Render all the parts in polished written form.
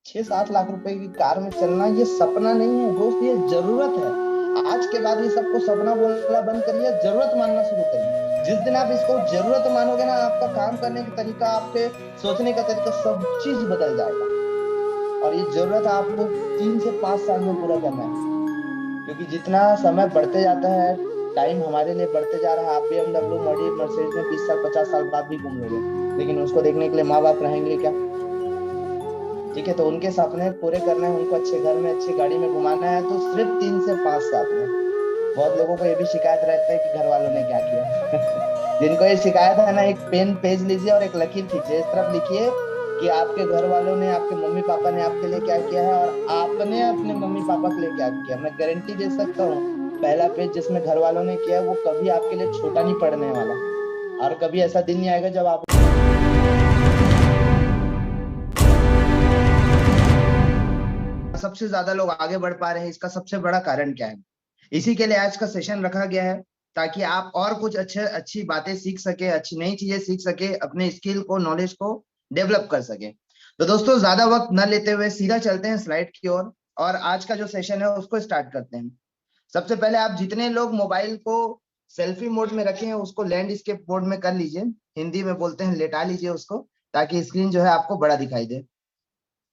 6-7 लाख रुपए की कार में चलना ये सपना नहीं है दोस्त, ये जरूरत है। आज के बाद ये सबको सपना बोलना बंद करिए, जरूरत मानना शुरू करिए। जिस दिन आप इसको जरूरत मानोगे ना, आपका काम करने का तरीका, आपके सोचने का तरीका, सब चीज बदल जाएगा। और ये जरूरत आपको 3 से 5 साल में पूरा करना है। क्योंकि जितना समय बढ़ते जाता है, टाइम हमारे लिए बढ़ते जा रहा है। आप BMW मर्सिडीज में 20 साल 50 साल बाद भी घूम लोगे, लेकिन उसको देखने के लिए माँ बाप रहेंगे क्या? ठीक है, तो उनके सपने पूरे करना है, उनको अच्छे घर में अच्छी गाड़ी में घुमाना है, तो सिर्फ 3 से 5 साल में। बहुत लोगों को ये भी शिकायत रहता है कि घर वालों ने क्या किया। जिनको ये शिकायत है ना, एक पेन पेज लीजिए और एक लकीर खींचिए, इस तरफ लिखिए कि आपके घर वालों ने, आपके मम्मी पापा ने आपके लिए क्या किया है, और आपने अपने मम्मी पापा के लिए क्या किया। मैं गारंटी दे सकता हूँ, पहला पेज जिसमें घर वालों ने किया है, वो कभी आपके लिए छोटा नहीं पड़ने वाला। और कभी ऐसा दिन नहीं आएगा जब आप सबसे ज्यादा लोग आगे बढ़ पा रहे हैं। इसका सबसे बड़ा कारण क्या है? इसी के लिए आज का सेशन रखा गया है, ताकि आप और कुछ अच्छी बातें सीख सके, अच्छी नई चीजें सीख सके, अपने स्किल को, नॉलेज को डेवलप कर सके। तो दोस्तों, ज्यादा वक्त न लेते हुए सीधा चलते हैं स्लाइड की ओर, और आज का जो सेशन है उसको स्टार्ट करते हैं। सबसे पहले आप जितने लोग मोबाइल को सेल्फी मोड में रखे हैं, उसको लैंडस्केप मोड में कर लीजिए। हिंदी में बोलते हैं लेटा लीजिए उसको, ताकि स्क्रीन जो है आपको बड़ा दिखाई दे।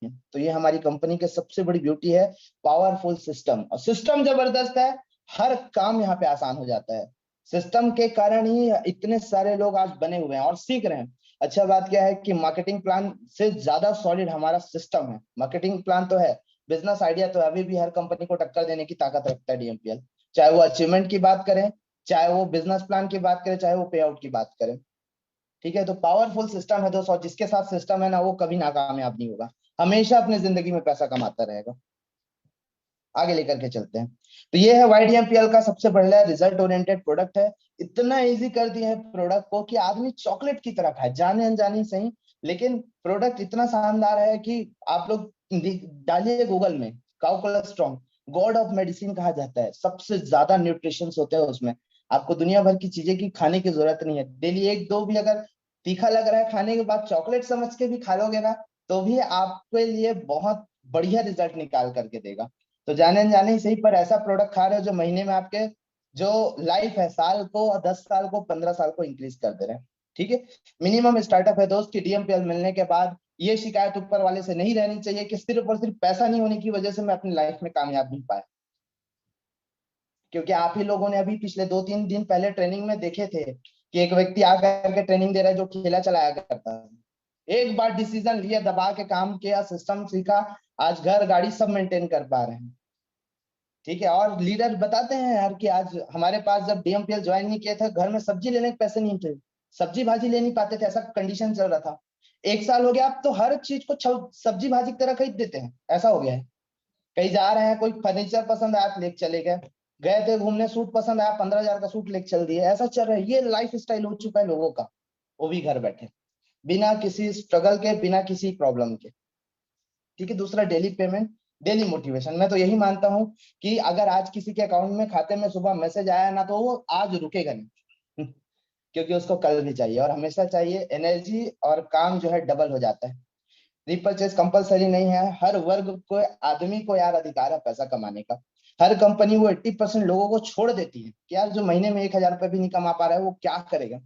तो ये हमारी कंपनी की सबसे बड़ी ब्यूटी है, पावरफुल सिस्टम। और सिस्टम जबरदस्त है, हर काम यहाँ पे आसान हो जाता है। सिस्टम के कारण ही इतने सारे लोग आज बने हुए हैं और सीख रहे हैं। अच्छा बात क्या है कि मार्केटिंग प्लान से ज्यादा सॉलिड हमारा सिस्टम है। मार्केटिंग प्लान तो है, बिजनेस आइडिया तो अभी भी हर कंपनी को टक्कर देने की ताकत रखता है DMPL। चाहे वो अचीवमेंट की बात करें, चाहे वो बिजनेस प्लान की बात करें, चाहे वो पे आउट की बात करें। ठीक है, तो पावरफुल सिस्टम है दोस्तों, जिसके साथ सिस्टम है ना, वो कभी नाकामयाब नहीं होगा, हमेशा अपने जिंदगी में पैसा कमाता रहेगा। आगे लेकर के चलते हैं। तो ये है YDMPL का सबसे बढ़िया रिजल्ट ओरिएंटेड प्रोडक्ट है। इतना इजी कर दिया है प्रोडक्ट को कि आदमी चॉकलेट की तरह खाए, जाने अनजाने सही, लेकिन प्रोडक्ट इतना शानदार है कि आप लोग डालिए गूगल में, cow cholesterol God of medicine कहा जाता है। सबसे ज्यादा न्यूट्रिशन होते हैं उसमें। आपको दुनिया भर की चीजें की खाने की जरूरत नहीं है। डेली एक दो भी अगर तीखा लग रहा है खाने के बाद, चॉकलेट समझ के भी खा लोगे ना, तो भी आपके लिए बहुत बढ़िया रिजल्ट निकाल करके देगा। तो जाने अनजाने ही सही, पर ऐसा प्रोडक्ट खा रहे हो जो महीने में आपके जो लाइफ है, साल को, 10 साल को, 15 साल को इंक्रीज कर दे रहे हैं। ठीक है, मिनिमम स्टार्टअप है दोस्त की DMPL मिलने के बाद ये शिकायत ऊपर वाले से नहीं रहनी चाहिए कि सिर्फ और सिर्फ पैसा नहीं होने की वजह से मैं अपनी लाइफ में कामयाब नहीं पाया। क्योंकि आप ही लोगों ने अभी पिछले 2-3 दिन पहले ट्रेनिंग में देखे थे कि एक व्यक्ति आकर के ट्रेनिंग दे रहा है जो ठेला चलाया करता है। एक बार डिसीजन लिया, दबा के काम किया, सिस्टम सीखा, आज घर गाड़ी सब मेंटेन कर पा रहे हैं। ठीक है, और लीडर बताते हैं यार कि आज हमारे पास जब DMPL ज्वाइन नहीं किया था, घर में सब्जी लेने के पैसे नहीं थे, सब्जी भाजी ले नहीं पाते थे, ऐसा कंडीशन चल रहा था। 1 साल हो गया, अब तो हर चीज को सब्जी भाजी की तरह खरीद देते हैं, ऐसा हो गया है। कहीं जा रहे हैं, कोई फर्नीचर पसंद आया तो लेके चले गए, गए थे घूमने, सूट पसंद आया, 15,000 का सूट लेके चल दिए, ऐसा चल रहा है। ये लाइफ स्टाइल हो चुका है लोगों का, वो भी घर बैठे, बिना किसी स्ट्रगल के, बिना किसी प्रॉब्लम के। ठीक है, दूसरा डेली पेमेंट, डेली मोटिवेशन। मैं तो यही मानता हूं कि अगर आज किसी के अकाउंट में, खाते में सुबह मैसेज आया ना, तो वो आज रुकेगा नहीं। क्योंकि उसको कल भी चाहिए, और हमेशा चाहिए। एनर्जी और काम जो है डबल हो जाता है। रिपर्चेज कंपलसरी नहीं है, हर वर्ग को, आदमी को यार अधिकार है पैसा कमाने का। हर कंपनी वो 80% लोगों को छोड़ देती है कि यार जो महीने में 1,000 रुपये भी नहीं कमा पा रहा है वो क्या करेगा।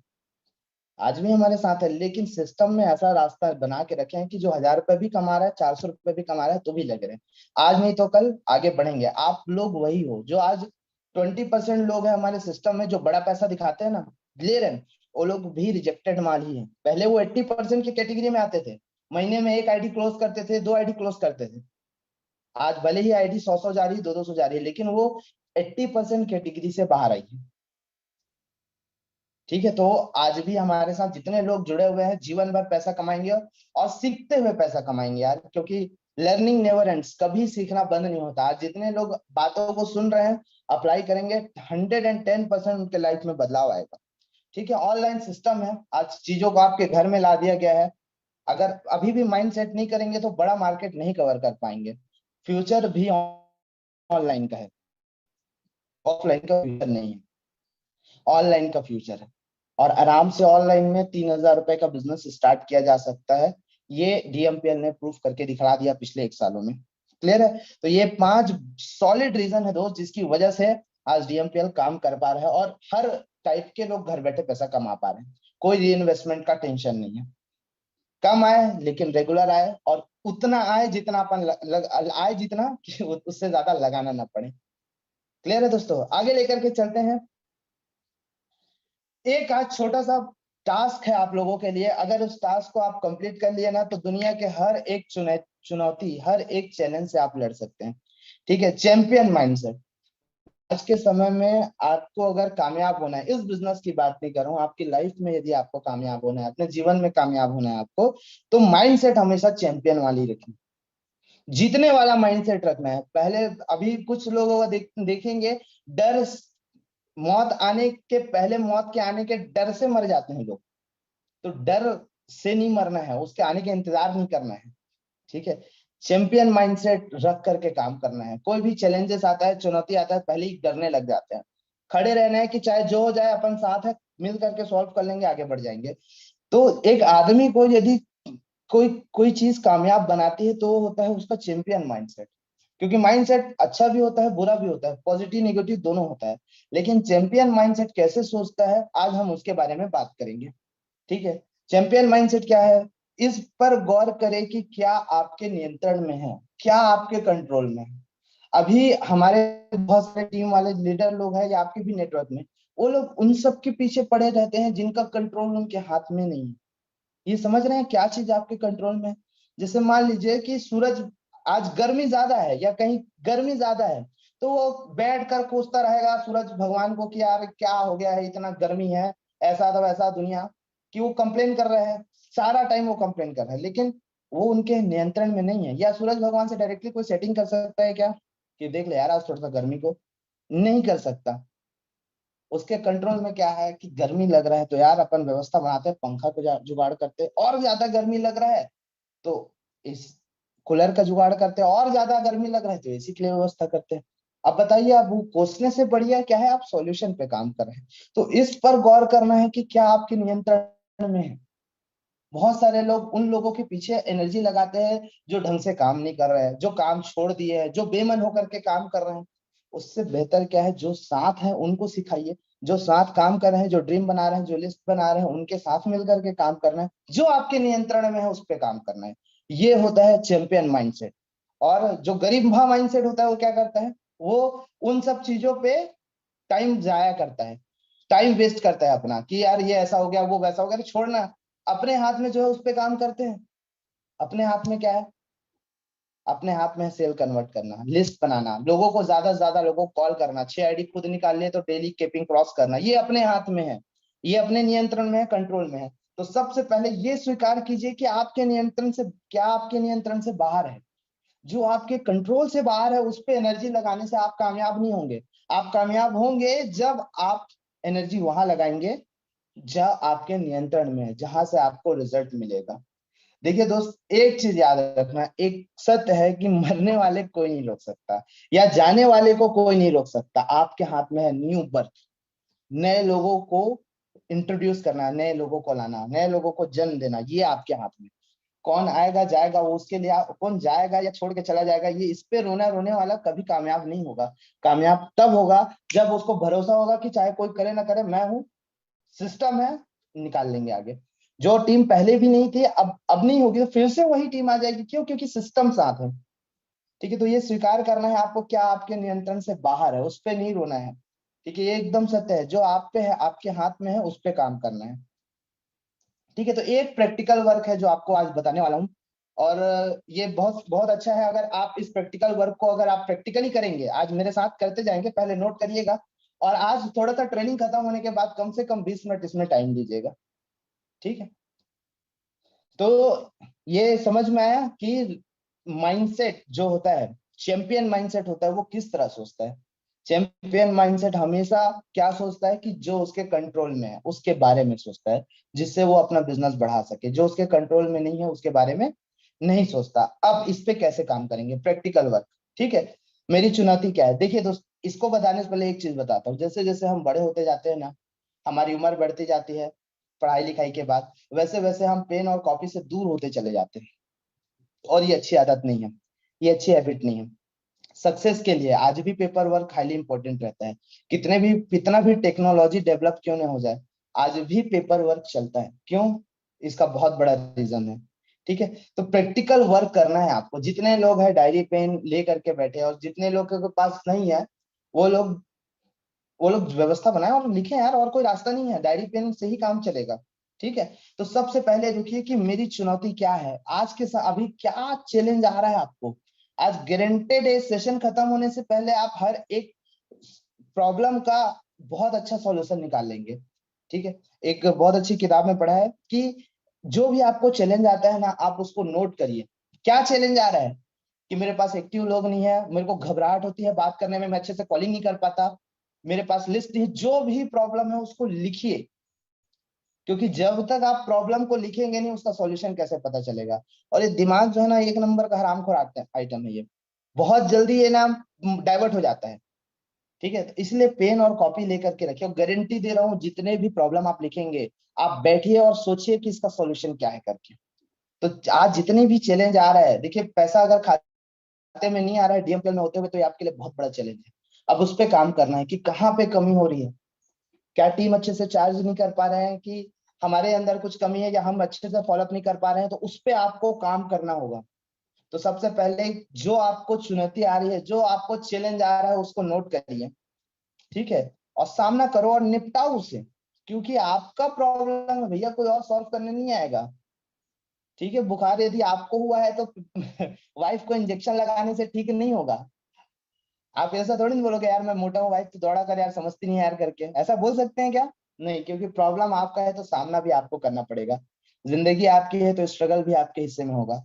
आज भी हमारे साथ है, लेकिन सिस्टम में ऐसा रास्ता बना के रखे हैं कि जो 1,000 रुपये भी कमा रहा है, 400 रुपये भी कमा रहा है, तो भी लग रहे हैं। आज नहीं तो कल आगे बढ़ेंगे। आप लोग वही हो जो आज 20% लोग हैं हमारे सिस्टम में जो बड़ा पैसा दिखाते हैं ना, ले रहे हैं, वो लोग भी रिजेक्टेड माल ही है। पहले वो 80% की कैटेगरी में आते थे, महीने में एक आईडी क्लोज करते थे, 2 आईडी क्लोज करते थे। आज भले ही आईडी 100-100 जा रही है, 200-200 जा रही है, लेकिन वो 80% कैटेगरी से बाहर आई है। ठीक है, तो आज भी हमारे साथ जितने लोग जुड़े हुए हैं, जीवन भर पैसा कमाएंगे और सीखते हुए पैसा कमाएंगे यार, क्योंकि लर्निंग नेवर एंड्स, कभी सीखना बंद नहीं होता। आज जितने लोग बातों को सुन रहे हैं, अप्लाई करेंगे, 110% उनके लाइफ में बदलाव आएगा। ठीक है, ऑनलाइन सिस्टम है, आज चीजों को आपके घर में ला दिया गया है। अगर अभी भी माइंड सेट नहीं करेंगे तो बड़ा मार्केट नहीं कवर कर पाएंगे। फ्यूचर भी ऑनलाइन का है, ऑफलाइन का फ्यूचर नहीं है, ऑनलाइन का फ्यूचर है। और आराम से ऑनलाइन में 3,000 रुपए का बिजनेस स्टार्ट किया जा सकता है। ये डीएमपीएल ने प्रूफ करके दिखा दिया पिछले 1 सालों में। क्लियर है? तो ये 5 सॉलिड रीजन है दोस्त, जिसकी वजह से आज डीएमपीएल काम कर पा रहा है और हर टाइप के लोग घर बैठे पैसा कमा पा रहे हैं। कोई री इन्वेस्टमेंट का टेंशन नहीं है। कम आए लेकिन रेगुलर आए, और उतना आए जितना अपन आए जितना कि उससे ज्यादा लगाना ना पड़े। क्लियर है दोस्तों? आगे लेकर के चलते हैं। एक आज छोटा सा टास्क है आप लोगों के लिए, अगर उस टास्क को आप कंप्लीट कर लिए ना, तो दुनिया के हर एक चुनौती, हर एक चैलेंज से आप लड़ सकते हैं। ठीक है? Champion mindset. आज के समय में आपको अगर कामयाब होना है, इस बिजनेस की बात नहीं कर रहा हूं, आपकी लाइफ में यदि आपको कामयाब होना है, अपने जीवन में कामयाब होना है आपको, तो माइंडसेट हमेशा चैंपियन वाली रखनी, जीतने वाला माइंडसेट रखना है। पहले अभी कुछ लोगों को देखेंगे, डर, मौत आने के पहले, मौत के आने के डर से मर जाते हैं लोग। तो डर से नहीं मरना है, उसके आने के इंतजार नहीं करना है। ठीक है? चैंपियन माइंडसेट रख करके काम करना है। कोई भी चैलेंजेस आता है, चुनौती आता है, पहले ही डरने लग जाते हैं। खड़े रहना है कि चाहे जो हो जाए अपन साथ है, मिल करके सॉल्व कर लेंगे, आगे बढ़ जाएंगे। तो एक आदमी को यदि कोई कोई चीज कामयाब बनाती है तो वो होता है उसका चैंपियन माइंडसेट। क्योंकि माइंडसेट अच्छा भी होता है, बुरा भी होता है, पॉजिटिव नेगेटिव दोनों होता है। लेकिन चैंपियन माइंडसेट कैसे सोचता है, आज हम उसके बारे में बात करेंगे। ठीक है? चैंपियन माइंडसेट क्या है, इस पर गौर करें कि क्या आपके नियंत्रण में है, क्या आपके कंट्रोल में है। अभी हमारे बहुत सारे टीम वाले लीडर लोग हैं या आपके भी नेटवर्क में, वो लोग उन सब के पीछे पड़े रहते हैं जिनका कंट्रोल उनके हाथ में नहीं है। ये समझ रहे हैं क्या चीज आपके कंट्रोल में है? जैसे मान लीजिए कि सूरज, आज गर्मी ज्यादा है या कहीं गर्मी ज्यादा है, तो वो बैठ कर कोसता रहेगा सूरज भगवान को कि यार क्या हो गया है, इतना गर्मी है, ऐसा तो वैसा दुनिया, कि वो कंप्लेन कर रहे हैं, सारा टाइम वो कंप्लेन कर रहे हैं, लेकिन वो उनके नियंत्रण में नहीं है। या सूरज भगवान से डायरेक्टली कोई सेटिंग कर सकता है क्या कि देख ले यार आज थोड़ा सा गर्मी को? नहीं कर सकता। उसके कंट्रोल में क्या है कि गर्मी लग रहा है तो यार अपन व्यवस्था बनाते हैं, पंखा को जुगाड़ करते हैं, और ज्यादा गर्मी लग रहा है तो इस कूलर का जुगाड़ करते हैं, और ज्यादा गर्मी लग रहा है तो एसी के लिए व्यवस्था करते हैं। अब बताइए, आप वो कोसने से बढ़िया क्या है, आप सॉल्यूशन पे काम कर रहे हैं। तो इस पर गौर करना है कि क्या आपके नियंत्रण में है। बहुत सारे लोग उन लोगों के पीछे एनर्जी लगाते हैं जो ढंग से काम नहीं कर रहे हैं, जो काम छोड़ दिए हैं, जो बेमन होकर के काम कर रहे हैं। उससे बेहतर क्या है, जो साथ है उनको सिखाइए, जो साथ काम कर रहे हैं, जो ड्रीम बना रहे हैं, जो लिस्ट बना रहे हैं, उनके साथ मिलकर के काम करना है। जो आपके नियंत्रण में है उस पर काम करना है। ये होता है चैंपियन माइंडसेट। और जो गरीब माइंडसेट होता है वो क्या करता है, वो उन सब चीजों पे टाइम जाया करता है, टाइम वेस्ट करता है अपना, कि यार ये ऐसा हो गया, वो वैसा हो गया, तो छोड़ना। अपने हाथ में जो है उस पे काम करते हैं। अपने हाथ में क्या है? अपने हाथ में सेल कन्वर्ट करना, लिस्ट बनाना, लोगों को ज्यादा से ज्यादा लोगों को कॉल करना, 6 आईडी खुद निकाल लिए तो डेली केपिंग क्रॉस करना, ये अपने हाथ में है, ये अपने नियंत्रण में है, कंट्रोल में है। तो सबसे पहले ये स्वीकार कीजिए कि आपके नियंत्रण से क्या, आपके नियंत्रण से बाहर है। जो आपके कंट्रोल से बाहर है उस पर एनर्जी लगाने से आप कामयाब नहीं होंगे। आप कामयाब होंगे जब आप एनर्जी वहां लगाएंगे जहां आपके नियंत्रण में है, जहां से आपको रिजल्ट मिलेगा। देखिए दोस्त, एक चीज याद रखना, एक सत्य है कि मरने वाले कोई नहीं रोक सकता, या जाने वाले को कोई नहीं रोक सकता। आपके हाथ में है न्यू बर्थ, नए लोगों को इंट्रोड्यूस करना, नए लोगों को लाना, नए लोगों को जन्म देना, ये आपके हाथ में। कौन आएगा जाएगा वो उसके लिए, कौन जाएगा या छोड़ के चला जाएगा, ये इस पे रोना, रोने वाला कभी कामयाब नहीं होगा। कामयाब तब होगा जब उसको भरोसा होगा कि चाहे कोई करे ना करे, मैं हूं, सिस्टम है, निकाल लेंगे आगे। जो टीम पहले भी नहीं थी, अब नहीं होगी, तो फिर से वही टीम आ जाएगी। क्यों? क्योंकि सिस्टम साथ है। ठीक है? तो ये स्वीकार करना है आपको, क्या आपके नियंत्रण से बाहर है, उस पर नहीं रोना है। ठीक है? ये एकदम सत्य है, जो आप पे है, आपके हाथ में है, उस पर काम करना है। ठीक है? तो एक प्रैक्टिकल वर्क है जो आपको आज बताने वाला हूँ, और ये बहुत बहुत अच्छा है। अगर आप इस प्रैक्टिकल वर्क को अगर आप प्रैक्टिकली करेंगे, आज मेरे साथ करते जाएंगे, पहले नोट करिएगा, और आज थोड़ा सा ट्रेनिंग खत्म होने के बाद कम से कम 20 मिनट इसमें टाइम दीजिएगा। ठीक है? तो ये समझ में आया कि माइंडसेट जो होता है, चैंपियन माइंडसेट होता है, वो किस तरह सोचता है। चैंपियन माइंडसेट हमेशा क्या सोचता है कि जो उसके कंट्रोल में है उसके बारे में सोचता है, जिससे वो अपना बिजनेस बढ़ा सके। जो उसके कंट्रोल में नहीं है उसके बारे में नहीं सोचता। अब इस पे कैसे काम करेंगे, प्रैक्टिकल वर्क। ठीक है? मेरी चुनौती क्या है, देखिए दोस्त, इसको बताने से पहले एक चीज बताता हूँ। जैसे जैसे हम बड़े होते जाते हैं ना, हमारी उम्र बढ़ती जाती है, पढ़ाई लिखाई के बाद, वैसे वैसे हम पेन और कॉपी से दूर होते चले जाते हैं। और ये अच्छी आदत नहीं है, ये अच्छी हैबिट नहीं है। सक्सेस के लिए आज भी पेपर वर्क हाईली इंपॉर्टेंट रहता है। कितना भी टेक्नोलॉजी डेवलप क्यों ना हो जाए, आज भी पेपर वर्क चलता है। क्यों? इसका बहुत बड़ा रीजन है। ठीक है, तो प्रैक्टिकल वर्क करना है आपको। जितने लोग हैं डायरी पेन ले करके बैठे हैं, और जितने लोग के पास नहीं है, वो लोग वो लोग व्यवस्था बनाए और लिखे यार, और कोई रास्ता नहीं है, डायरी पेन से ही काम चलेगा। ठीक है, तो सबसे पहले देखिए कि मेरी चुनौती क्या है आज के साथ, अभी क्या चैलेंज आ रहा है आपको। आज गारंटेड है सेशन खत्म होने से पहले आप हर एक प्रॉब्लम का बहुत अच्छा सॉल्यूशन निकाल लेंगे। ठीक है, एक बहुत अच्छी किताब में पढ़ा है कि जो भी आपको चैलेंज आता है ना, आप उसको नोट करिए। क्या चैलेंज आ रहा है? कि मेरे पास एक्टिव लोग नहीं है, मेरे को घबराहट होती है बात करने में, मैं अच्छे से कॉलिंग नहीं कर पाता, मेरे पास लिस्ट नहीं। जो भी प्रॉब्लम है उसको लिखिए, क्योंकि जब तक आप प्रॉब्लम को लिखेंगे नहीं, उसका सॉल्यूशन कैसे पता चलेगा। और ये दिमाग जो है ना, एक नंबर का हरामखोर आइटम है ये, बहुत जल्दी ये ना डाइवर्ट हो जाता है। ठीक है, तो इसलिए पेन और कॉपी लेकर के रखिए। गारंटी दे रहा हूँ, जितने भी प्रॉब्लम आप लिखेंगे, आप बैठिए और सोचिए कि इसका सॉल्यूशन क्या है करके। तो आज जितने भी चैलेंज आ रहा है, देखिए पैसा अगर खाते में नहीं आ रहा है डीएमपीएल में होते हुए, तो ये आपके लिए बहुत बड़ा चैलेंज है। अब उस पे काम करना है कि कहाँ पे कमी हो रही है। क्या टीम अच्छे से चार्ज नहीं कर पा रहे हैं, कि हमारे अंदर कुछ कमी है, या हम अच्छे से फॉलोअप नहीं कर पा रहे हैं, तो उस पे आपको काम करना होगा। तो सबसे पहले जो आपको चुनौती आ रही है, जो आपको चैलेंज आ रहा है, उसको नोट करिए। ठीक है, और सामना करो और निपटाओ उसे, क्योंकि आपका प्रॉब्लम है भैया, कोई और सॉल्व करने नहीं आएगा। ठीक है, बुखार यदि आपको हुआ है तो वाइफ को इंजेक्शन लगाने से ठीक नहीं होगा। आप ऐसा थोड़ी नहीं बोलोगे यार मैं मोटा हूँ वाइफ तो दौड़ा कर यार, समझती नहीं यार करके, ऐसा बोल सकते हैं क्या? नहीं, क्योंकि प्रॉब्लम आपका है तो सामना भी आपको करना पड़ेगा। जिंदगी आपकी है तो स्ट्रगल भी आपके हिस्से में होगा।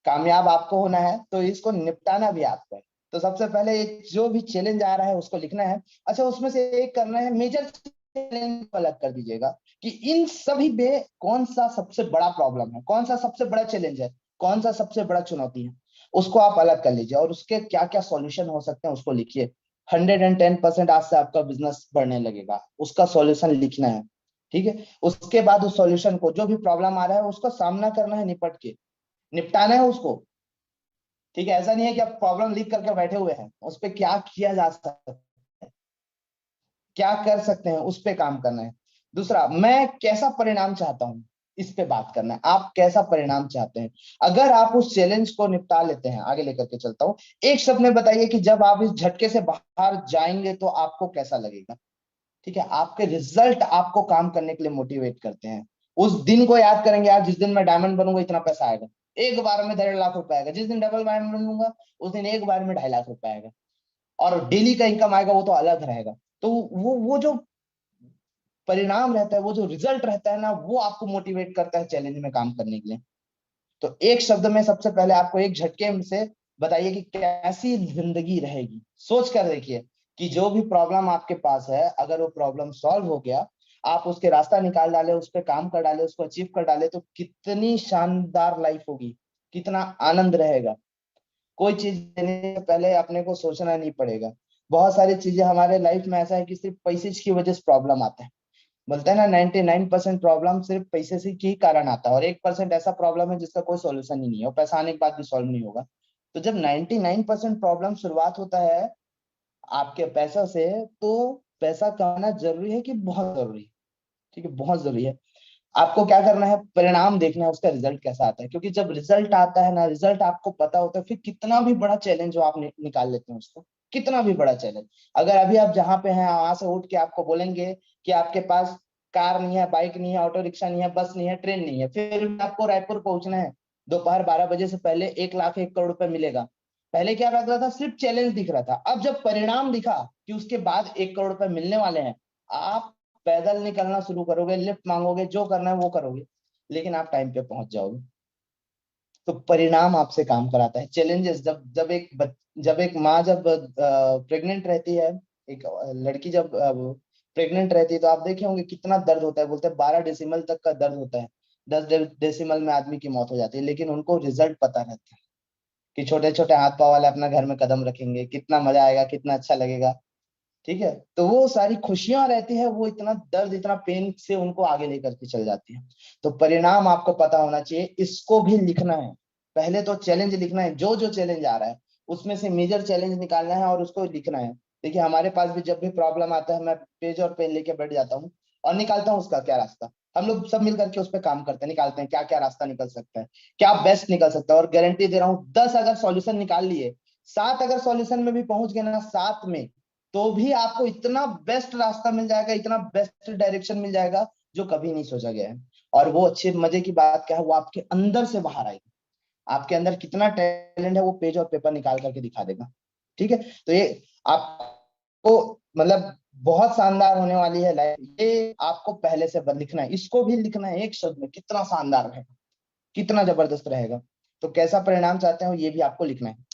कामयाब आपको होना है तो इसको निपटाना भी आपको है। तो सबसे पहले जो भी चैलेंज आ रहा है उसको लिखना है। अच्छा, उसमें से एक करना है मेजर चैलेंज को अलग कर दीजिएगा, कि इन सभी में कौन सा सबसे बड़ा प्रॉब्लम है, कौन सा सबसे बड़ा चैलेंज है, कौन सा सबसे बड़ा चुनौती है। उसको आप अलग कर लीजिए और उसके क्या क्या सॉल्यूशन हो सकते हैं उसको लिखिए। 110% आज से आपका बिजनेस बढ़ने लगेगा, उसका सॉल्यूशन लिखना है। ठीक है, उसके बाद उस सॉल्यूशन को, जो भी प्रॉब्लम आ रहा है उसका सामना करना है, निपट के निपटाना है उसको। ठीक है, ऐसा नहीं है कि आप प्रॉब्लम लिख करके बैठे हुए हैं, उस पर क्या किया जा सकता है, क्या कर सकते हैं, उस पे काम करना है। दूसरा, मैं कैसा परिणाम चाहता हूं, इस पे बात करना है। आप कैसा परिणाम चाहते हैं? अगर आप उस चैलेंज को निपटा लेते हैं, आगे लेकर के चलता हूं, एक शब्द में बताइए कि जब आप इस झटके से बाहर जाएंगे तो आपको कैसा लगेगा। ठीक है, आपके रिजल्ट आपको काम करने के लिए मोटिवेट करते हैं। उस दिन को याद करेंगे यार, जिस दिन मैं डायमंड बनूंगा इतना पैसा आएगा, एक बार में 1.5 लाख रुपए आएगा। जिस दिन डबल डायमंड बनूंगा उस दिन एक बार में 2.5 लाख रुपए आएगा। और डेली का इनकम आएगा, वो तो अलग रहेगा। तो वो जो परिणाम रहता है, वो जो रिजल्ट रहता है ना, वो आपको मोटिवेट करता है चैलेंज में काम करने के लिए। तो एक शब्द में सबसे पहले आपको एक झटके से बताइए कि कैसी जिंदगी रहेगी। सोच कर देखिए कि जो भी प्रॉब्लम आपके पास है, अगर वो प्रॉब्लम सॉल्व हो गया, आप उसके रास्ता निकाल डाले, उस पर काम कर डाले, उसको अचीव कर डाले, तो कितनी शानदार लाइफ होगी, कितना आनंद रहेगा। कोई चीज लेने से पहले अपने को सोचना नहीं पड़ेगा। बहुत सारी चीजें हमारे लाइफ में ऐसा है कि सिर्फ पैसे की वजह से प्रॉब्लम आता है। बोलते हैं ना, 99% प्रॉब्लम सिर्फ पैसे से के ही कारण आता है, और 1% ऐसा प्रॉब्लम है जिसका कोई सॉल्यूशन ही नहीं है, और पैसा आने के बाद भी सॉल्व नहीं होगा। तो जब 99% प्रॉब्लम शुरुआत होता है आपके पैसा से, तो पैसा कमाना जरूरी है कि बहुत जरूरी है? ठीक है, बहुत जरूरी है। आपको क्या करना है, परिणाम देखना है, उसका रिजल्ट कैसा आता है। क्योंकि जब रिजल्ट आता है ना, रिजल्ट आपको पता होता है, फिर कितना भी बड़ा चैलेंज हो आप निकाल लेते हैं उसको। कितना भी बड़ा चैलेंज, अगर अभी आप जहाँ पे हैं वहां से उठ के आपको बोलेंगे कि आपके पास कार नहीं है, बाइक नहीं है, ऑटो रिक्शा नहीं है, बस नहीं है, ट्रेन नहीं है, फिर भी आपको रायपुर पहुंचना है, दोपहर 12 बजे से पहले 1 लाख 1 करोड़ रुपए मिलेगा। पहले क्या लग रहा था, सिर्फ चैलेंज दिख रहा था। अब जब परिणाम दिखा कि उसके बाद 1 करोड़ रुपए मिलने वाले हैं, आप पैदल निकलना शुरू करोगे, लिफ्ट मांगोगे, जो करना है वो करोगे, लेकिन आप टाइम पे पहुंच जाओगे। तो परिणाम आपसे काम कराता है। चैलेंजेस, जब एक माँ जब प्रेग्नेंट रहती है, एक लड़की जब प्रेग्नेंट रहती है, तो आप देखे होंगे कितना दर्द होता है। बोलते हैं 12 डेसिमल तक का दर्द होता है, 10 डेसिमल में आदमी की मौत हो जाती है। लेकिन उनको रिजल्ट पता रहता है कि छोटे छोटे हाथ पाँव वाले अपना घर में कदम रखेंगे, कितना मजा आएगा, कितना अच्छा लगेगा। ठीक है, तो वो सारी खुशियां रहती है, वो इतना दर्द इतना पेन से उनको आगे लेकर के चल जाती है। तो परिणाम आपको पता होना चाहिए, इसको भी लिखना है। पहले तो चैलेंज लिखना है, जो जो चैलेंज आ रहा है उसमें से मेजर चैलेंज निकालना है और उसको लिखना है। देखिए हमारे पास भी जब भी प्रॉब्लम आता है, मैं पेज और पेन लेके बैठ जाता हूँ और निकालता हूँ उसका क्या रास्ता। हम लोग सब मिल करके उस पर काम करते हैं, निकालते हैं क्या क्या रास्ता निकल सकता है, क्या बेस्ट निकल सकता है। और गारंटी दे रहा हूँ 10 अगर सॉल्यूशन निकाल लिए, 7 अगर सॉल्यूशन में भी पहुंच गए ना, 7 में तो भी आपको इतना बेस्ट रास्ता मिल जाएगा, इतना बेस्ट डायरेक्शन मिल जाएगा जो कभी नहीं सोचा गया है। और वो अच्छे मजे की बात क्या है, वो आपके अंदर से बाहर आएगी। आपके अंदर कितना टैलेंट है वो पेज और पेपर निकाल करके दिखा देगा। ठीक है, तो ये आपको मतलब बहुत शानदार होने वाली है लाइफ। ये आपको पहले से लिखना है, इसको भी लिखना है एक शब्द में, कितना शानदार रहेगा, कितना जबरदस्त रहेगा। तो कैसा परिणाम चाहते हो ये भी आपको लिखना है।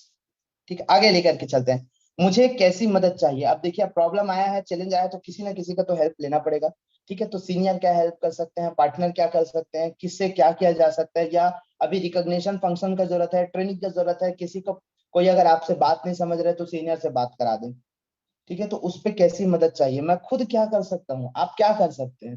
ठीक है, आगे लेकर के चलते हैं। मुझे कैसी मदद चाहिए, अब देखिए प्रॉब्लम आया है, चैलेंज आया है, तो किसी ना किसी का तो हेल्प लेना पड़ेगा। ठीक है, तो सीनियर क्या हेल्प कर सकते हैं, पार्टनर क्या कर सकते हैं, किससे क्या किया जा सकता है, या अभी रिकॉग्निशन फंक्शन का जरूरत है, ट्रेनिंग का जरूरत है, किसी को कोई अगर आपसे बात नहीं समझ रहे तो सीनियर से बात करा दें। ठीक है, तो उस पर कैसी मदद चाहिए, मैं खुद क्या कर सकता हूँ, आप क्या कर सकते हैं,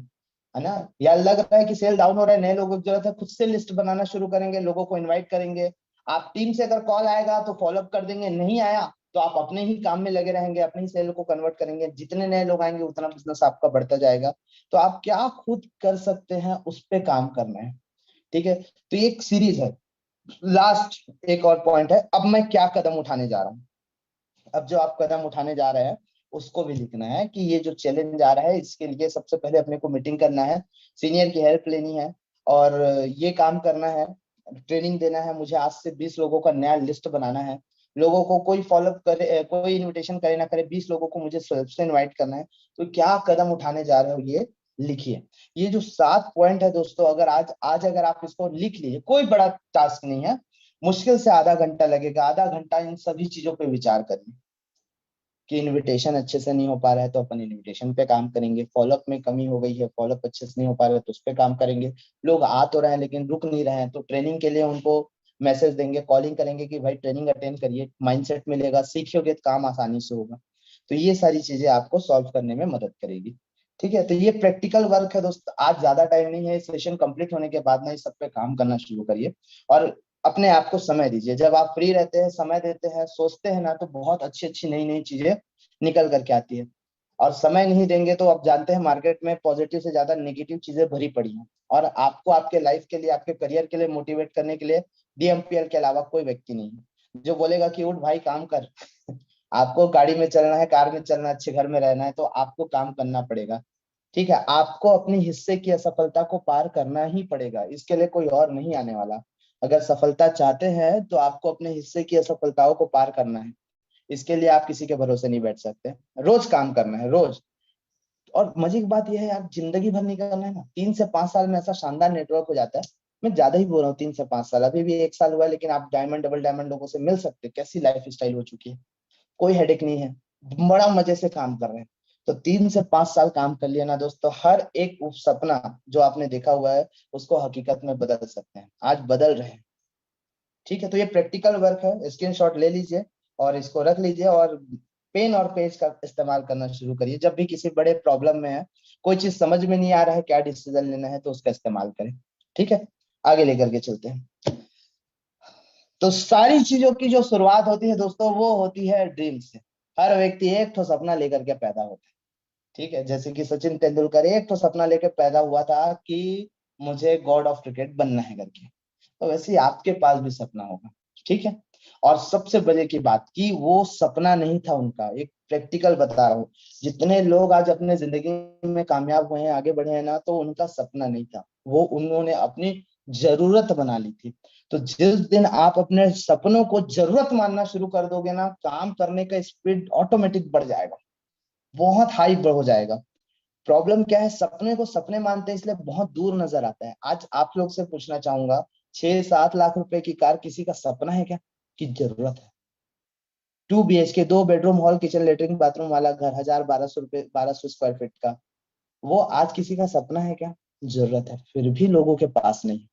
है ना। या लग रहा है कि सेल डाउन हो रहा है, नए लोगों की जरूरत है, खुद से लिस्ट बनाना शुरू करेंगे, लोगों को इनवाइट करेंगे। आप टीम से अगर कॉल आएगा तो फॉलोअप कर देंगे, नहीं आया तो आप अपने ही काम में लगे रहेंगे, अपने ही सेल को कन्वर्ट करेंगे। जितने नए लोग आएंगे उतना बिजनेस आपका बढ़ता जाएगा। तो आप क्या खुद कर सकते हैं उस पर काम करना है। ठीक है, तो ये एक सीरीज है। लास्ट एक और पॉइंट है, अब मैं क्या कदम उठाने जा रहा हूँ। अब जो आप कदम उठाने जा रहे हैं उसको भी लिखना है कि ये जो चैलेंज आ रहा है इसके लिए सबसे पहले अपने को मीटिंग करना है, सीनियर की हेल्प लेनी है और ये काम करना है, ट्रेनिंग देना है। मुझे आज से 20 लोगों का नया लिस्ट बनाना है। लोगों को कोई फॉलोअप करे, कोई इनविटेशन करे ना करे, 20 लोगों को मुझे स्वयं से इनवाइट करना है। तो क्या कदम उठाने जा रहे हो ये लिखिए। ये जो 7 पॉइंट है दोस्तों, अगर आज आज अगर आप इसको लिख लिए, कोई बड़ा टास्क नहीं है, मुश्किल से आधा घंटा लगेगा। आधा घंटा इन सभी चीजों पे विचार करिए कि इनविटेशन अच्छे से नहीं हो पा रहा है तो अपन इनविटेशन पे काम करेंगे, फॉलोअप में कमी हो गई है, फॉलोअप अच्छे से नहीं हो पा रहा है तो उस पर काम करेंगे। लोग आ तो रहे हैं लेकिन रुक नहीं रहे हैं, तो ट्रेनिंग के लिए उनको मैसेज देंगे, कॉलिंग करेंगे कि भाई ट्रेनिंग अटेंड करिए, माइंडसेट मिलेगा, सीखोगे तो काम आसानी से होगा। तो ये सारी चीजें आपको सॉल्व करने में मदद करेगी। ठीक है, तो ये प्रैक्टिकल वर्क है दोस्त, आज ज्यादा टाइम नहीं है, सेशन कंप्लीट होने के बाद ना इस सब पे काम करना शुरू करिए। और अपने आप को समय दीजिए, जब आप फ्री रहते हैं, समय देते हैं, सोचते हैं ना, तो बहुत अच्छी अच्छी नई नई चीजें निकल करके आती है। और समय नहीं देंगे तो आप जानते हैं मार्केट में पॉजिटिव से ज्यादा नेगेटिव चीजें भरी पड़ी हैं। और आपको आपके लाइफ के लिए, आपके करियर के लिए मोटिवेट करने के लिए डीएमपीएल के अलावा कोई व्यक्ति नहीं है जो बोलेगा कि उठ भाई काम कर। आपको गाड़ी में चलना है, कार में चलना है, अच्छे घर में रहना है, तो आपको काम करना पड़ेगा। ठीक है, आपको अपनी हिस्से की असफलता को पार करना ही पड़ेगा, इसके लिए कोई और नहीं आने वाला। अगर सफलता चाहते हैं तो आपको अपने हिस्से की असफलताओं को पार करना है। इसके लिए आप किसी के भरोसे नहीं बैठ सकते, रोज काम करना है, रोज। और मजे की बात यह है यार, जिंदगी भर नहीं करना है ना, 3 से 5 साल में ऐसा शानदार नेटवर्क हो जाता है। मैं ज्यादा ही बोल रहा हूँ, 3 से 5 साल, अभी भी 1 साल हुआ है, लेकिन आप डायमंड डबल डायमंड लोगों से मिल सकते हैं। कैसी लाइफ स्टाइल हो चुकी है, कोई हेडेक नहीं है, बड़ा मजे से काम कर रहे हैं। तो 3 से 5 साल काम कर लिया ना दोस्तों, हर एक सपना जो आपने देखा हुआ है उसको हकीकत में बदल सकते हैं, आज बदल रहे हैं। ठीक है, तो ये प्रैक्टिकल वर्क है, स्क्रीनशॉट ले लीजिए और इसको रख लीजिए, और पेन और पेज का इस्तेमाल करना शुरू करिए। जब भी किसी बड़े प्रॉब्लम में है, कोई चीज समझ में नहीं आ रहा है, क्या डिसीजन लेना है, तो उसका इस्तेमाल करें। ठीक है, आगे लेकर के चलते हैं। तो सारी चीजों की जो शुरुआत होती है दोस्तों, वो होती है ड्रीम से। हर व्यक्ति एक ठो सपना लेकर के पैदा होता है। ठीक है, जैसे कि सचिन तेंदुलकर एक ठो सपना लेकर पैदा हुआ था कि मुझे गॉड ऑफ क्रिकेट बनना है करके। तो वैसे ही आपके पास भी सपना होगा। ठीक है, और सबसे बड़े की बात कि वो सपना नहीं था उनका, एक प्रैक्टिकल बता रहा हूँ। जितने लोग आज अपने जिंदगी में कामयाब हुए हैं, आगे बढ़े हैं ना, तो उनका सपना नहीं था, वो उन्होंने अपनी जरूरत बना ली थी। तो जिस दिन आप अपने सपनों को जरूरत मानना शुरू कर दोगे ना, काम करने का स्पीड ऑटोमेटिक बढ़ जाएगा, बहुत हाई हो जाएगा। प्रॉब्लम क्या है, सपने को सपने मानते हैं इसलिए बहुत दूर नजर आता है। आज आप लोग से पूछना चाहूंगा, 6-7 लाख रुपए की कार किसी का सपना है क्या, कि जरूरत है। 2 BHK, 2 bedroom, hall, kitchen, latrine, bathroom वाला घर, 1000-1200 रुपए, 1200 स्क्वायर फीट का, वो आज किसी का सपना है क्या, जरूरत है। फिर भी लोगों के पास नहीं।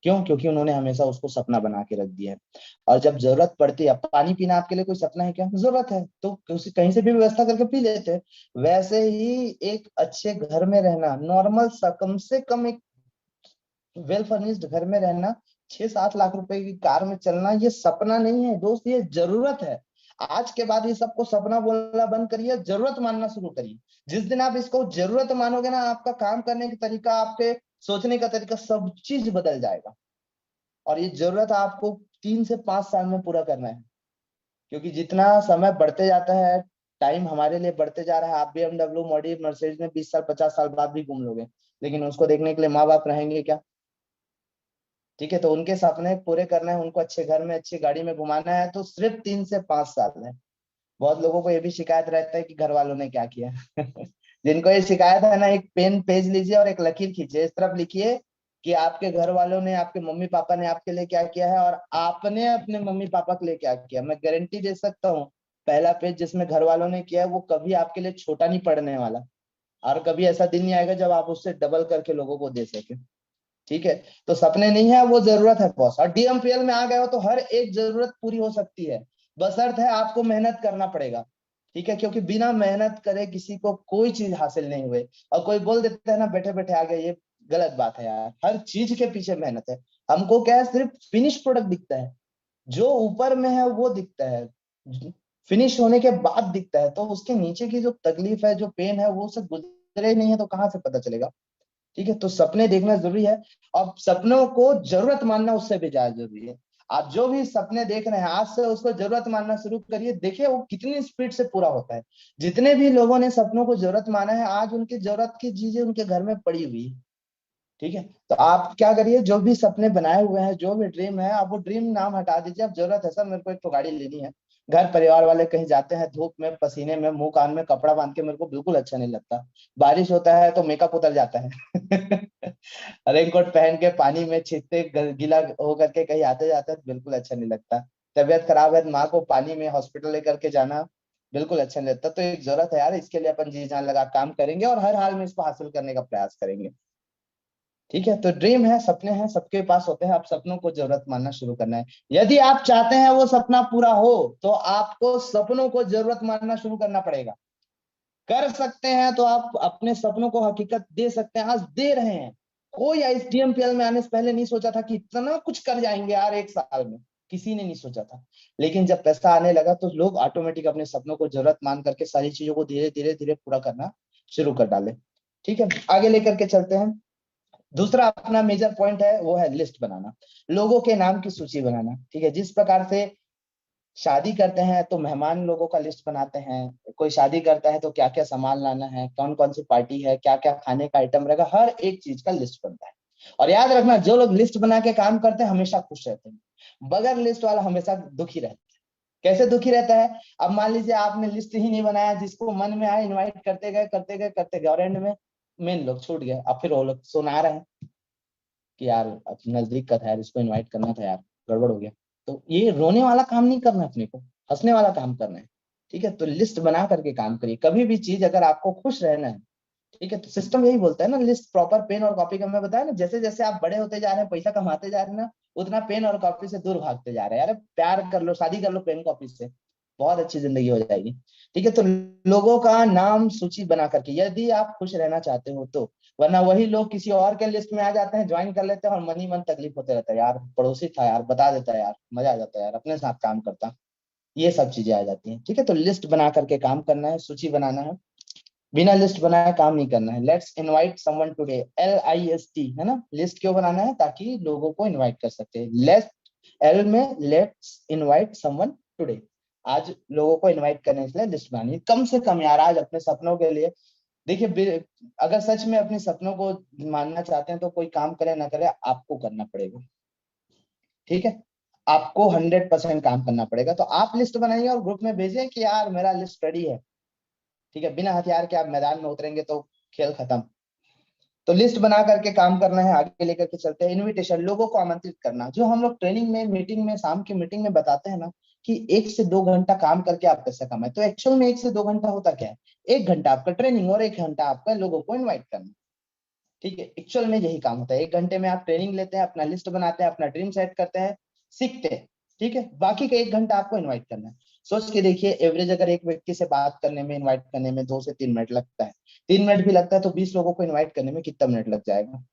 क्यों? क्योंकि उन्होंने हमेशा उसको सपना बना के रख दिया है। और जब जरूरत पड़ती है, पानी पीना आपके लिए कोई सपना है क्या? जरूरत है तो कहीं से भी व्यवस्था करके पी लेते हैं। वैसे ही एक अच्छे घर में रहना, नॉर्मल सा, कम से कम एक वेल फर्निश्ड घर में रहना, 6-7 लाख रुपए की कार में चलना, ये सपना नहीं है दोस्त, ये जरूरत है। आज के बाद ये सबको सपना बोलना बंद करिए, जरूरत मानना शुरू करिए। जिस दिन आप इसको जरूरत मानोगे ना, आपका काम करने का तरीका, आपके सोचने का तरीका, सब चीज बदल जाएगा। और ये जरूरत आपको 3 से 5 साल में पूरा करना है। क्योंकि जितना समय बढ़ते जाता है, टाइम हमारे लिए बढ़ते जा रहा है, आप BMW मॉडल मर्सिडीज में 20 साल 50 साल बाद भी घूम लोगे, लेकिन उसको देखने के लिए माँ बाप रहेंगे क्या? ठीक है, तो उनके सपने पूरे करना है, उनको अच्छे घर में अच्छी गाड़ी में घुमाना है, तो सिर्फ 3 से 5 साल है। बहुत लोगों को ये भी शिकायत रहता है कि घर वालों ने क्या किया। जिनको ये शिकायत है ना, एक पेन पेज लीजिए और एक लकीर खींचिए, इस तरफ लिखिए कि आपके घर वालों ने, आपके मम्मी पापा ने आपके लिए क्या किया है, और आपने अपने मम्मी पापा के लिए क्या किया। मैं गारंटी दे सकता हूँ, पहला पेज जिसमें घर वालों ने किया है, वो कभी आपके लिए छोटा नहीं पड़ने वाला। और कभी ऐसा दिन नहीं आएगा जब आप उससे डबल करके लोगों को दे सके। ठीक है, तो सपने नहीं है, वो जरूरत है बॉस। और DMPL में आ गए हो तो हर एक जरूरत पूरी हो सकती है, बशर्त है आपको मेहनत करना पड़ेगा। ठीक है, क्योंकि बिना मेहनत करे किसी को कोई चीज हासिल नहीं हुए। और कोई बोल देता है ना बैठे बैठे आ गए, ये गलत बात है यार, हर चीज के पीछे मेहनत है। हमको क्या है, सिर्फ फिनिश प्रोडक्ट दिखता है, जो ऊपर में है वो दिखता है, फिनिश होने के बाद दिखता है, तो उसके नीचे की जो तकलीफ है, जो पेन है, वो सब गुजरे नहीं है तो कहाँ से पता चलेगा। ठीक है, तो सपने देखना जरूरी है। और सपनों को जरूरत मानना उससे भी ज्यादा जरूरी है। आप जो भी सपने देख रहे हैं, आज से उसको जरूरत मानना शुरू करिए, देखिए वो कितनी स्पीड से पूरा होता है। जितने भी लोगों ने सपनों को जरूरत माना है, आज उनकी जरूरत की चीजें उनके घर में पड़ी हुई है। ठीक है, तो आप क्या करिए, जो भी सपने बनाए हुए हैं, जो भी ड्रीम है, आप वो ड्रीम नाम हटा दीजिए। अब जरूरत है सर, मेरे को एक तो गाड़ी लेनी है, घर परिवार वाले कहीं जाते हैं धूप में पसीने में, मुंह कान में कपड़ा बांध के, मेरे को बिल्कुल अच्छा नहीं लगता। बारिश होता है तो मेकअप उतर जाता है। रेनकोट पहन के पानी में छींटे गीला होकर के कहीं आते जाते हैं तो बिल्कुल अच्छा नहीं लगता। तबीयत खराब है, माँ को पानी में हॉस्पिटल लेकर के जाना बिल्कुल अच्छा नहीं लगता। तो एक जरूरत है यार, इसके लिए अपन जी जान लगा काम करेंगे और हर हाल में इसको हासिल करने का प्रयास करेंगे। ठीक है, तो ड्रीम है, सपने हैं, सबके पास होते हैं। आप सपनों को जरूरत मानना शुरू करना है। यदि आप चाहते हैं वो सपना पूरा हो, तो आपको सपनों को जरूरत मानना शुरू करना पड़ेगा। कर सकते हैं तो आप अपने सपनों को हकीकत दे सकते हैं, आज दे रहे हैं। कोई इस DMPL में आने से पहले नहीं सोचा था कि इतना कुछ कर जाएंगे यार एक साल में, किसी ने नहीं सोचा था। लेकिन जब पैसा आने लगा तो लोग ऑटोमेटिक अपने सपनों को जरूरत मान करके सारी चीजों को धीरे धीरे धीरे पूरा करना शुरू कर डाले। ठीक है, आगे लेकर के चलते हैं। दूसरा अपना मेजर पॉइंट है, वो है लिस्ट बनाना, लोगों के नाम की सूची बनाना। ठीक है, जिस प्रकार से शादी करते हैं तो मेहमान लोगों का लिस्ट बनाते हैं, कोई शादी करता है तो क्या क्या सामान लाना है, कौन कौन सी पार्टी है, क्या क्या खाने का आइटम रहेगा, हर एक चीज का लिस्ट बनता है। और याद रखना, जो लोग लिस्ट बना के काम करते हैं हमेशा खुश रहते हैं, बगैर लिस्ट वाला हमेशा दुखी रहता है। कैसे दुखी रहता है? अब मान लीजिए आपने लिस्ट ही नहीं बनाया, जिसको मन में आया इनवाइट करते गए करते गए करते गए, और एंड में मेन लोग छूट गए। अब फिर वो लोग सुना रहे हैं कि यार अब नजदीक का था यार, इसको इनवाइट करना था यार, गड़बड़ हो गया। तो ये रोने वाला काम नहीं करना अपने को, हंसने वाला काम करना है। ठीक है, तो लिस्ट बना करके काम करिए कभी भी चीज, अगर आपको खुश रहना है। ठीक है, तो सिस्टम यही बोलता है ना, लिस्ट प्रॉपर पेन और कॉपी का। मैं बताया ना, जैसे जैसे आप बड़े होते जा रहे हैं, पैसा कमाते जा रहे हैं ना, उतना पेन और कॉपी से दूर भागते जा रहे हैं। अरे प्यार कर लो, शादी कर लो पेन कॉपी से, बहुत अच्छी जिंदगी हो जाएगी। ठीक है, तो लोगों का नाम सूची बना करके, यदि आप खुश रहना चाहते हो तो। वरना वही लोग किसी और के लिस्ट में आ जाते हैं, ज्वाइन कर लेते हैं, और मन ही मन तकलीफ होते रहता है, यार पड़ोसी था यार, बता देता है यार, मजा आ जाता है यार, अपने साथ काम करता। ये सब चीजें आ जाती हैं। ठीक है, तो लिस्ट बना करके काम करना है, सूची बनाना है। बिना लिस्ट बनाए काम नहीं करना है। Let's invite someone today, LIST, है ना। लिस्ट क्यों बनाना है? ताकि लोगों को इनवाइट कर सकते हैं। L में लेट्स इनवाइट समवन टुडे, आज लोगों को इनवाइट करने के लिए लिस्ट बनानी है कम से कम यार, आज अपने सपनों के लिए। देखिए, अगर सच में अपने सपनों को मानना चाहते हैं तो कोई काम करे ना करे, आपको करना पड़ेगा। ठीक है, आपको 100% काम करना पड़ेगा। तो आप लिस्ट बनाइए और ग्रुप में भेजिए कि यार मेरा लिस्ट रेडी है। ठीक है, बिना हथियार के आप मैदान में उतरेंगे तो खेल खत्म। तो लिस्ट बना करके काम करना है, आगे लेकर के चलते हैं। इनविटेशन, लोगों को आमंत्रित करना, जो हम लोग ट्रेनिंग में, मीटिंग में, शाम की मीटिंग में बताते हैं ना, कि 1 से 2 घंटा काम करके आप पैसा कमाए, तो एक्चुअल में 1 से 2 घंटा होता क्या है? 1 घंटा आपका ट्रेनिंग और 1 घंटा आपका लोगों को इन्वाइट करना। ठीक है, एक्चुअल में यही काम होता है। 1 घंटे में आप ट्रेनिंग लेते हैं, अपना लिस्ट बनाते हैं, अपना ड्रीम सेट करते हैं, सीखते हैं। ठीक है, बाकी का 1 घंटा आपको इन्वाइट करना है। सोच के देखिए, एवरेज अगर एक व्यक्ति से बात करने में, इन्वाइट करने में 2 से 3 मिनट लगता है, 3 मिनट भी लगता है तो 20 लोगों को इन्वाइट करने में कितना मिनट लग जाएगा?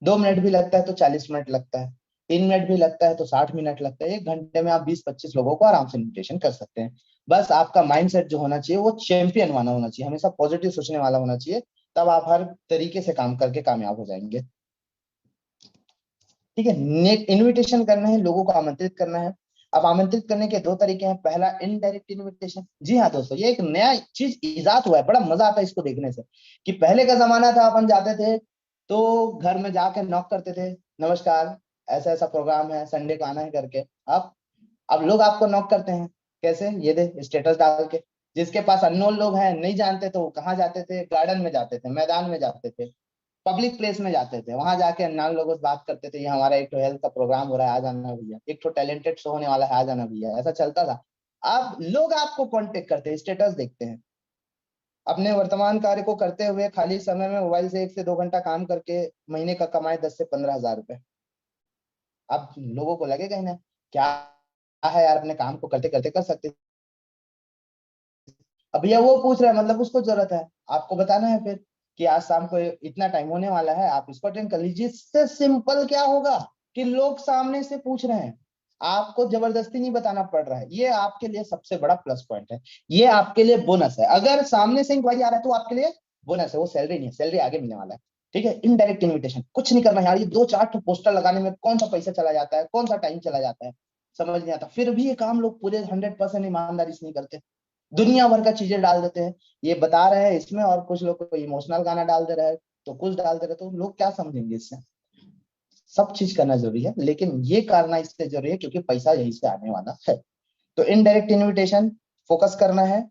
2 मिनट भी लगता है तो 40 मिनट लगता है, 3 मिनट भी लगता है तो 60 मिनट लगता है। 1 घंटे में आप 20-25 लोगों को आराम से इन्विटेशन कर सकते हैं। बस आपका माइंडसेट जो होना चाहिए वो चैंपियन वाला होना चाहिए, हमेशा पॉजिटिव सोचने वाला होना चाहिए। तब आप हर तरीके से काम करके कामयाब हो जाएंगे। ठीक है, इनविटेशन करना है, लोगों को आमंत्रित करना है। अब आमंत्रित करने के 2 तरीके हैं। पहला, इनडायरेक्ट इनविटेशन। जी हाँ दोस्तों, ये एक नया चीज इजाद हुआ है, बड़ा मजा आता है इसको देखने से। कि पहले का जमाना था, अपन जाते थे तो घर में जाके नॉक करते थे, नमस्कार, ऐसा ऐसा प्रोग्राम है, संडे को आना है करके। अब लोग आपको नॉक करते हैं, कैसे? ये दे स्टेटस डाल के। जिसके पास अननोन लोग हैं, नहीं जानते, तो वो कहाँ जाते थे? गार्डन में जाते थे, मैदान में जाते थे, पब्लिक प्लेस में जाते थे, वहां जाके अनजान लोगों से बात करते थे, ये हमारा एक तो हेल्थ का प्रोग्राम हो रहा है, आ जाना भैया, एक तो टैलेंटेड शो होने वाला है, आ जाना भैया, ऐसा चलता था। अब लोग आपको कांटेक्ट करते हैं, स्टेटस देखते हैं। अपने वर्तमान कार्य को करते हुए खाली समय में मोबाइल से 1 से 2 घंटा काम करके महीने का कमाए 10 से 15 हजार रुपए। अब लोगों को लगेगा ही ना, क्या है यार, अपने काम को करते करते कर सकते। अब भैया वो पूछ रहा है, मतलब उसको जरूरत है, आपको बताना है फिर कि आज शाम को इतना टाइम होने वाला है, आप इसको अटेंड कर लीजिए। इससे सिंपल क्या होगा कि लोग सामने से पूछ रहे हैं, आपको जबरदस्ती नहीं बताना पड़ रहा है। ये आपके लिए सबसे बड़ा प्लस पॉइंट है, ये आपके लिए बोनस है। अगर सामने से इंक्वायरी आ रहा है तो आपके लिए बोनस है, वो सैलरी नहीं है, सैलरी आगे मिलने वाला है। ठीक है, इनडायरेक्ट इन्विटेशन, कुछ नहीं करना यार, ये 2-4 पोस्टर लगाने में कौन सा पैसा चला जाता है, कौन सा टाइम चला जाता है, समझ नहीं आता। फिर भी ये काम लोग पूरे 100% ईमानदारी से नहीं करते, दुनिया भर का चीजें डाल देते हैं। ये बता रहे हैं इसमें, और कुछ लोग को इमोशनल गाना डाल दे रहा है, तो कुछ डाल दे रहे, तो लोग क्या समझेंगे इससे? सब चीज करना जरूरी है, लेकिन ये करना इसलिए जरूरी है क्योंकि पैसा यहीं से आने वाला है। तो इनडायरेक्ट इनविटेशन, फोकस करना है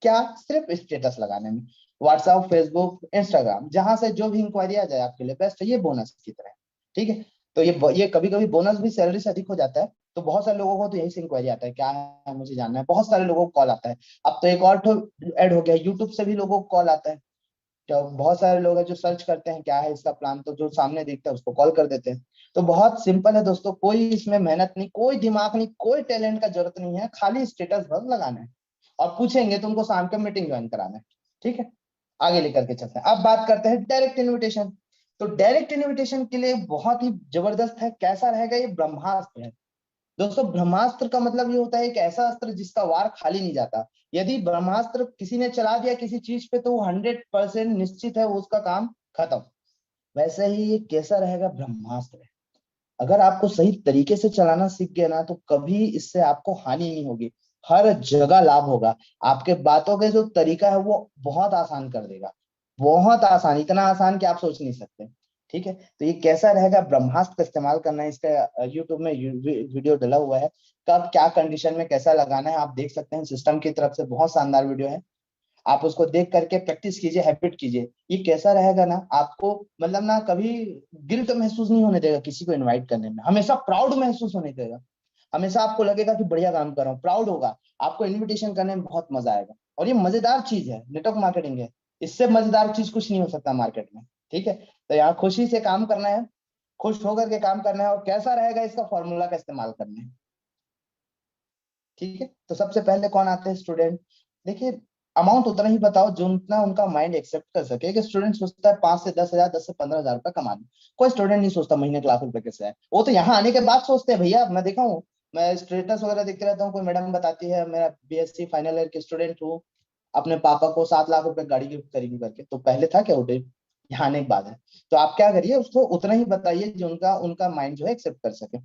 क्या? सिर्फ स्टेटस लगाने में। व्हाट्सएप, फेसबुक, इंस्टाग्राम, जहां से जो भी इंक्वायरी आ जाए आपके लिए बेस्ट है, ये बोनस की तरह है। ठीक है, तो ये कभी कभी बोनस भी सैलरी से अधिक हो जाता है। तो बहुत सारे लोगों को तो यही से इंक्वायरी आता है, क्या है मुझे जानना है, बहुत सारे लोगों को कॉल आता है। अब तो एक और ऐड हो गया, यूट्यूब से भी लोगों को कॉल आता है। तो बहुत सारे लोग हैं जो सर्च करते हैं क्या है इसका प्लान, तो जो सामने दिखता है उसको कॉल कर देते हैं। तो बहुत सिंपल है दोस्तों, कोई इसमें मेहनत नहीं, कोई दिमाग नहीं, कोई टैलेंट का जरूरत नहीं है, खाली स्टेटस बस लगाना है। और पूछेंगे तुमको शाम को मीटिंग ज्वाइन कराना है। ठीक है, आगे लेकर के चलते हैं। अब बात करते हैं डायरेक्ट इनविटेशन। तो डायरेक्ट इनविटेशन के लिए बहुत ही जबरदस्त है, कैसा रहेगा? ये ब्रह्मास्त्र है दोस्तों। ब्रह्मास्त्र का मतलब ये होता है एक ऐसा अस्त्र जिसका वार खाली नहीं जाता। यदि ब्रह्मास्त्र किसी ने चला दिया किसी चीज पे, तो वो 100% निश्चित है वो उसका काम खत्म। वैसे ही ये कैसा रहेगा? ब्रह्मास्त्र है। अगर आपको सही तरीके से चलाना सीख गए ना, तो कभी इससे आपको हानि नहीं होगी, हर जगह लाभ होगा। आपके बातों के जो तरीका है वो बहुत आसान कर देगा, बहुत आसान, इतना आसान कि आप सोच नहीं सकते। ठीक है, तो ये कैसा रहेगा? ब्रह्मास्त्र का इस्तेमाल करना है, इसका यूट्यूब में वीडियो डला हुआ है, कब क्या कंडीशन में कैसा लगाना है आप देख सकते हैं। सिस्टम की तरफ से बहुत शानदार वीडियो है, आप उसको देख करके प्रैक्टिस कीजिए, हैबिट कीजिए। ये कैसा रहेगा ना, आपको मतलब ना कभी गिल्ट महसूस नहीं होने देगा किसी को इनवाइट करने में, हमेशा प्राउड महसूस होने देगा। हमेशा आपको लगेगा कि बढ़िया काम कर रहा हूँ, प्राउड होगा। आपको इनविटेशन करने में बहुत मजा आएगा। और ये मजेदार चीज है, नेटवर्क मार्केटिंग है, इससे मजेदार चीज कुछ नहीं हो सकता मार्केट में। ठीक है, तो यहाँ खुशी से काम करना है, खुश होकर के काम करना है, और कैसा रहेगा इसका फॉर्मूला का इस्तेमाल करना है। ठीक है, तो सबसे पहले कौन आते हैं? स्टूडेंट। देखिए, अमाउंट उतना ही बताओ जो उतना उनका माइंड एक्सेप्ट कर सके। कि स्टूडेंट सोचता है 5 से 10 हजार, 10 से 15 हजार रुपए कमा लूं। कोई स्टूडेंट नहीं सोचता महीने 1 लाख रुपए कैसे है, वो तो यहाँ आने के बाद सोचते हैं। भैया मैं देखा हूँ, मैं स्टेटस वगैरह देखते रहता हूँ, कोई मैडम बताती है मेरा बीएससी फाइनल ईयर की स्टूडेंट हूँ, अपने पापा को 7 लाख रुपए गाड़ी गिफ्ट करेंगे करके। तो पहले था क्या वो day? यहाँ आने के बाद है। तो आप क्या करिए, उसको उतना ही बताइए जो उनका उनका माइंड जो है एक्सेप्ट कर सके।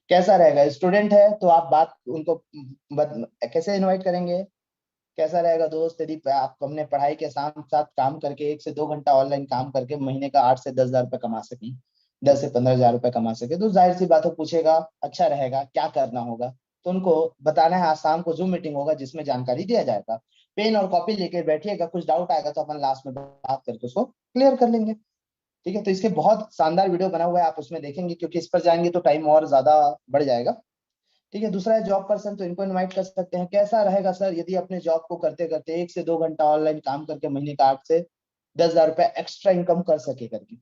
कैसा रहेगा? स्टूडेंट है तो आप बात उनको कैसे इनवाइट करेंगे? कैसा रहेगा दोस्त, यदि आप अपने पढ़ाई के साथ साथ काम करके 1 से 2 घंटा ऑनलाइन काम करके महीने का 8 से 10 हजार रुपए कमा सकें, 10 से 15 हजार रुपए कमा सके, तो जाहिर सी बात है पूछेगा अच्छा रहेगा, क्या करना होगा? तो उनको बताना है आज शाम को जूम मीटिंग होगा जिसमें जानकारी दिया जाएगा। पेन और कॉपी लेके बैठिएगा, कुछ डाउट आएगा तो अपन लास्ट में बात करके उसको क्लियर कर लेंगे। ठीक है, तो इसके बहुत शानदार वीडियो बना हुआ है, आप उसमें देखेंगे, क्योंकि इस पर जाएंगे तो टाइम और ज्यादा बढ़ जाएगा। ठीक है, दूसरा है जॉब पर्सन, तो इनको इनवाइट कर सकते हैं। कैसा रहेगा सर? यदि अपने जॉब को करते करते 1 से 2 घंटा ऑनलाइन काम करके महीने का 8 से 10,000 रुपए एक्स्ट्रा इनकम कर सके करके,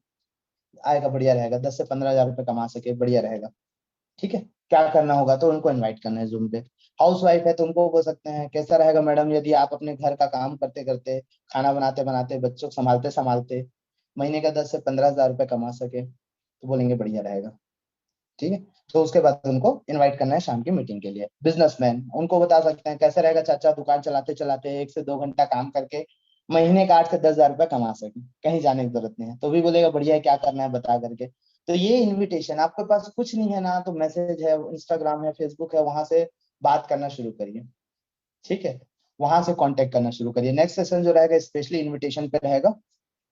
आएगा, बढ़िया रहेगा। 10 से 15 हजार रुपए कमा सके, बढ़िया रहेगा। ठीक है, क्या करना होगा, तो उनको इनवाइट करना है जूम पे। हाउस वाइफ है तो उनको बोल सकते हैं कैसा रहेगा मैडम यदि आप अपने घर का काम करते करते, खाना बनाते बनाते, बच्चों को संभालते संभालते महीने का 10 से 15 हजार रुपए कमा सके, तो बोलेंगे बढ़िया रहेगा। ठीक है, तो उसके बाद उनको इनवाइट करना है शाम की मीटिंग के लिए। बिजनेसमैन, उनको बता सकते हैं कैसे रहेगा चाचा दुकान चलाते चलाते 1 से 2 घंटा काम करके महीने का 8 से 10 हजार रुपए कमा सके, कहीं जाने की जरूरत नहीं है, तो भी बोलेगा बढ़िया है, क्या करना है बता करके। तो ये इनविटेशन, आपके पास कुछ नहीं है ना, तो मैसेज है, इंस्टाग्राम है, फेसबुक है, वहां से बात करना शुरू करिए। ठीक है, वहां से कांटेक्ट करना शुरू करिए। नेक्स्ट सेशन जो रहेगा स्पेशली इनविटेशन पे रहेगा,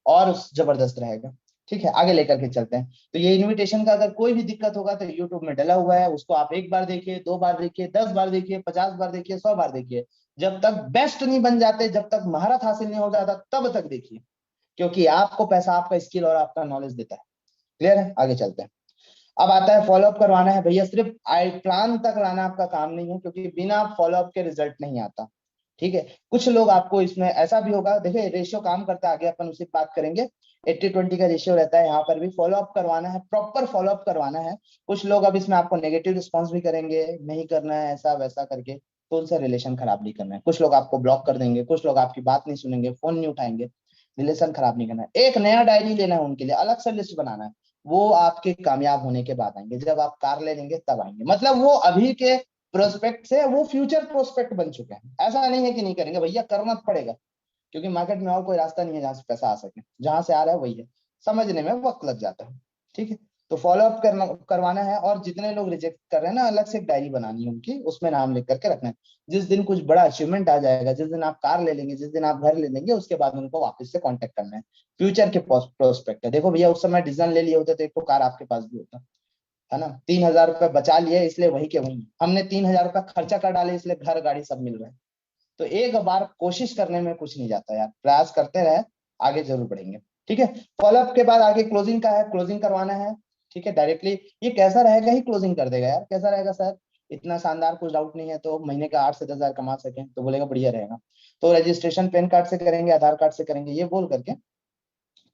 और जबरदस्त रहेगा। ठीक है, आगे लेकर के चलते हैं। तो ये इनविटेशन का अगर कोई भी दिक्कत होगा तो यूट्यूब में डला हुआ है, उसको आप 1 बार देखिए, 2 बार देखिए, 10 बार देखिए, 50 बार देखिए, 100 बार देखिए। जब तक बेस्ट नहीं बन जाते, जब तक महारत हासिल नहीं हो जाता, तब तक देखिए, क्योंकि आपको पैसा आपका स्किल और आपका नॉलेज देता है। क्लियर है, आगे चलते हैं। अब आता है फॉलोअप करवाना है भैया, सिर्फ आई प्लान तक लाना आपका काम नहीं है, क्योंकि बिना फॉलोअप के रिजल्ट नहीं आता। ठीक है, कुछ लोग आपको इसमें ऐसा भी होगा, देखिए रेशियो काम करता है, आगे अपन उसी बात करेंगे। 80-20 का रेशियो रहता है, यहाँ पर भी फॉलोअप करवाना है, प्रॉपर फॉलोअप करवाना है। कुछ लोग अब इसमें आपको नेगेटिव रिस्पॉन्स भी करेंगे, नहीं करना है ऐसा वैसा करके, तो उनसे रिलेशन खराब नहीं करना है। कुछ लोग आपको ब्लॉक कर देंगे, कुछ लोग आपकी बात नहीं सुनेंगे, फोन नहीं उठाएंगे, रिलेशन खराब नहीं करना है। एक नया डायरी लेना है उनके लिए, अलग से लिस्ट बनाना है। वो आपके कामयाब होने के बाद आएंगे, जब आप कार ले लेंगे तब आएंगे, मतलब वो अभी के प्रोस्पेक्ट से वो फ्यूचर प्रोस्पेक्ट बन चुके हैं। ऐसा नहीं है कि नहीं करेंगे, भैया करना पड़ेगा, क्योंकि मार्केट में और कोई रास्ता नहीं है जहां से पैसा आ सके, जहां से आ रहा है वही है, समझने में वक्त लग जाता है। ठीक है, तो फॉलोअप करवाना है, और जितने लोग रिजेक्ट कर रहे हैं ना, अलग से एक डायरी बनानी है उनकी, उसमें नाम लिख करके रखना है। जिस दिन कुछ बड़ा अचीवमेंट आ जाएगा, जिस दिन आप कार ले लेंगे, जिस दिन आप घर ले लेंगे, उसके बाद उनको वापस से कांटेक्ट करना है। फ्यूचर के प्रोस्पेक्ट है, देखो भैया उस समय डिसीजन ले लिए होते तो एक तो कार आपके पास भी होता, है ना। 3,000 रुपए बचा लिए, इसलिए वही के वही हमने 3,000 रुपए खर्चा कर डाले, इसलिए घर गाड़ी सब मिल रहा है। तो एक बार कोशिश करने में कुछ नहीं जाता यार, प्रयास करते रहे, आगे जरूर बढ़ेंगे। ठीक है, फॉलोअप के बाद आगे क्लोजिंग का है, क्लोजिंग करवाना है। ठीक है, डायरेक्टली ये कैसा रहेगा ही क्लोजिंग कर देगा यार, कैसा रहेगा सर, इतना शानदार, कुछ डाउट नहीं है, तो महीने का 8 से 10 हजार कमा सके, तो बोलेगा बढ़िया रहेगा। तो रजिस्ट्रेशन पैन कार्ड से करेंगे, आधार कार्ड से करेंगे, ये बोल करके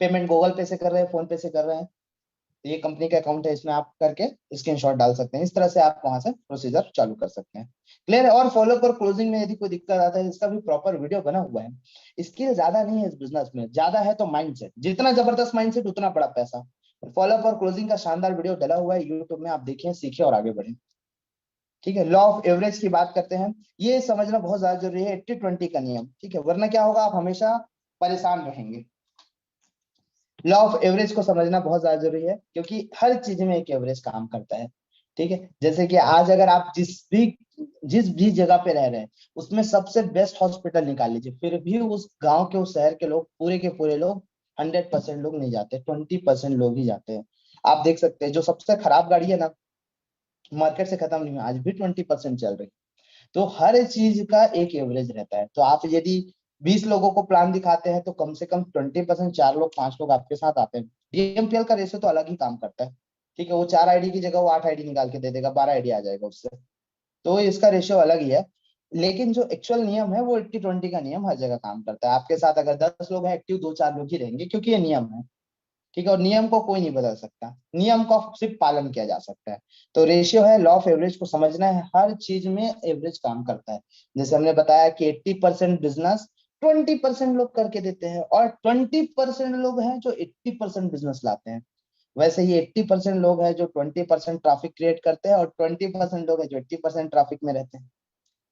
पेमेंट गूगल पे से कर रहे हैं, फोन पे से कर रहे हैं, तो ये कंपनी का अकाउंट है, इसमें आप करके स्क्रीनशॉट डाल सकते हैं। इस तरह से आप वहां से प्रोसीजर चालू कर सकते हैं। क्लियर है, और फॉलो पर क्लोजिंग में यदि कोई दिक्कत आता है, इसका भी प्रॉपर वीडियो बना हुआ है। स्किल ज्यादा नहीं है इस बिजनेस में, ज्यादा है तो माइंडसेट, जितना जबरदस्त माइंडसेट उतना बड़ा पैसा। फॉलो पर क्लोजिंग का शानदार वीडियो डला हुआ है यूट्यूब में, आप देखिए, सीखिए और आगे बढ़े। ठीक है, लॉ ऑफ एवरेज की बात करते हैं, ये समझना बहुत ज्यादा जरूरी है, 80-20 का नियम। ठीक है, वरना क्या होगा, आप हमेशा परेशान रहेंगे। लॉ ऑफ एवरेज को समझना बहुत ज्यादा जरूरी है, क्योंकि हर चीज में एक एवरेज काम करता है। ठीक है, जैसे कि आज अगर आप जिस भी जगह पे रह रहे हैं, उसमें सबसे बेस्ट हॉस्पिटल निकाल लीजिए, फिर भी उस गांव के, उस शहर के लोग, पूरे के पूरे लोग, 100% लोग नहीं जाते, 20% लोग ही जाते हैं। आप देख सकते हैं, जो सबसे खराब गाड़ी है ना, मार्केट से खत्म नहीं हुई, आज भी 20% चल रही। तो हर चीज का एक एवरेज रहता है, तो आप यदि 20 लोगों को प्लान दिखाते हैं, तो कम से कम 20%, 4 लोग 5 लोग आपके साथ आते हैं। डीएमपीएल का रेशो तो अलग ही काम करता है। ठीक है, वो 4 आईडी की जगह वो 8 आईडी निकाल के दे देगा, 12 आईडी आ जाएगा उससे, तो इसका रेशियो अलग ही है। लेकिन जो एक्चुअल नियम है वो 80-20 का नियम हर जगह काम करता है। आपके साथ अगर 10 लोग हैं एक्टिव, 2-4 लोग ही रहेंगे, क्योंकि ये नियम है। ठीक है, और नियम को कोई नहीं बदल सकता, नियम का सिर्फ पालन किया जा सकता है। तो रेशियो है, लॉ ऑफ एवरेज को समझना है, हर चीज में एवरेज काम करता है। जैसे हमने बताया कि 80% बिजनेस 20% लोग करके देते हैं, और 20% लोग हैं जो 80% बिजनेस लाते हैं। वैसे ही 80% लोग हैं जो 20% ट्रैफिक क्रिएट करते हैं, और 20% लोग हैं जो 80% ट्रैफिक में रहते हैं।